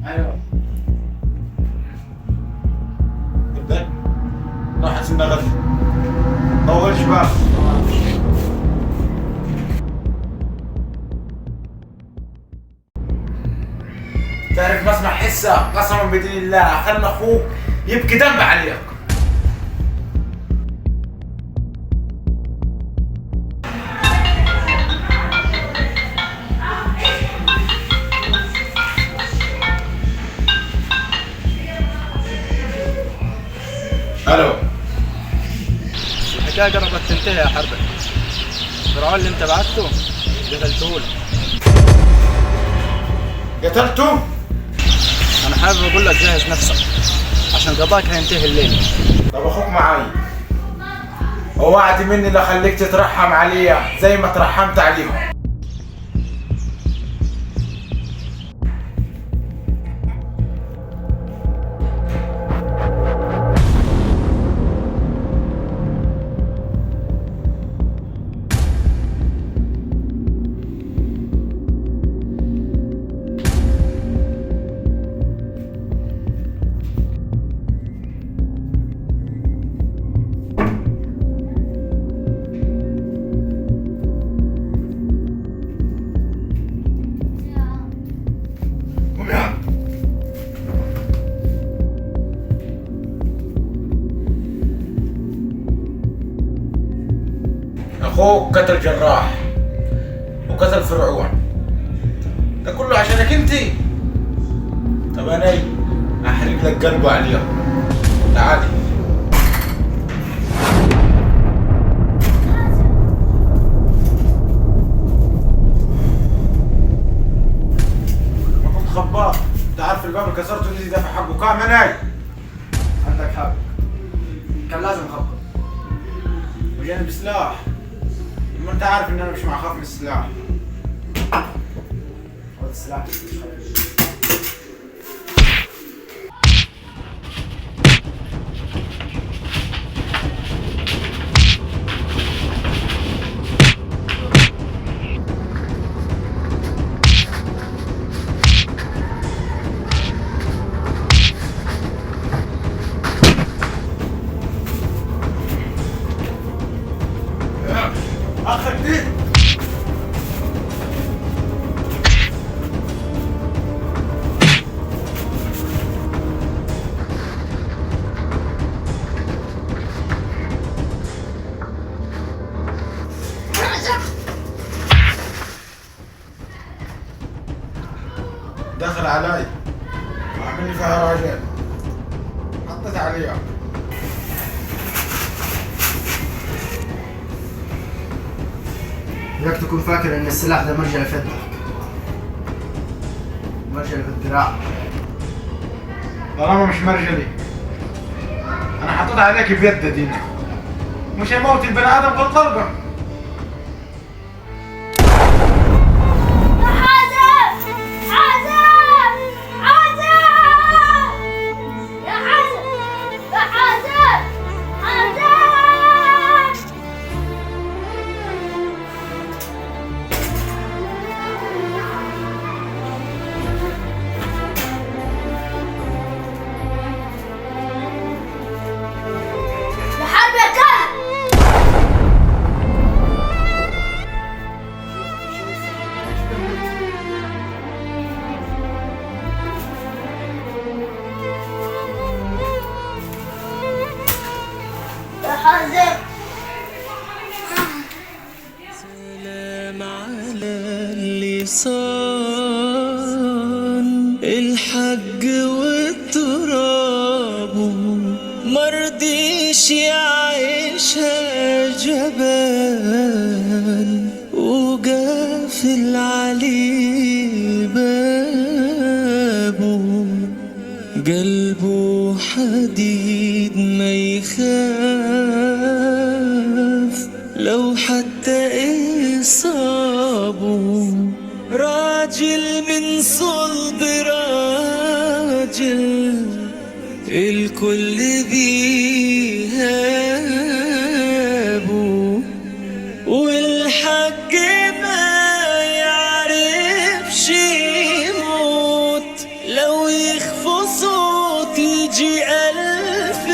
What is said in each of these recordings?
ايوه جدا. راح اسمنا غد اول شباب. تعرف ما اسمع حسه قسما بدين الله خلنا اخوك يبكي دم عليك. الو. الحكاية قربت تنتهي يا حربة. فرعون اللي انت بعته قتلتهولك. قتلته؟ انا حابب اقول لك جهز نفسك عشان قضاك هينتهي الليل. طب اخوك معاي ووعد مني لخليك تترحم عليا زي ما ترحمت عليهم. اخوك قتل جراح وقتل فرعون، ده كله عشانك انت. طب انا احرق لك قلبه عليهم. تعالي. ما كنت خباط، انت عارف الباب اللي كسرته اللي دافع حقه كام انا؟ عندك حق، كان لازم خبط. وجاني بسلاح، ما انت عارف ان انا مش مع خاف من السلاح. خذ السلاح. اخر دي دخل علي وعمل لي فيها راجل، حطيت عليها. بدك تكون فاكر ان السلاح ده مرجع في يدك، مرجع في الذراع. طالما مش مرجلي انا حطيت عليك بيد دينا، مش هيموت البني ادم بالطلقه. سلام على اللسان الحج والتراب، مرضيش يعيشها جبان وقافل عليه بابه، قلبه حديد ما يخاف لو حتى إصابه، راجل من صلب راجل الكل بيهابه، والحق ما يعرفش يموت لو يخفوا صوت يجي ألف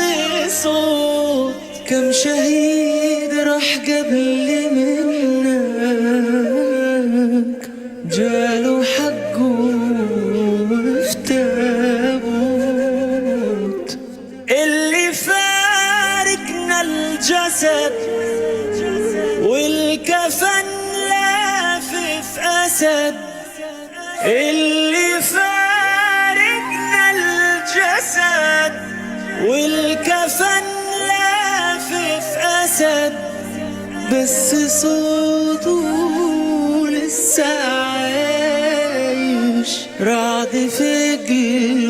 صوت. كم شهيد راح قبل منك جاله حقه في تابوت. اللي فارقنا الجسد والكفن لافف أسد. اللي فارقنا الجسد والكفن لافف أسد. بس صوته لسه عايش رعد في قلبي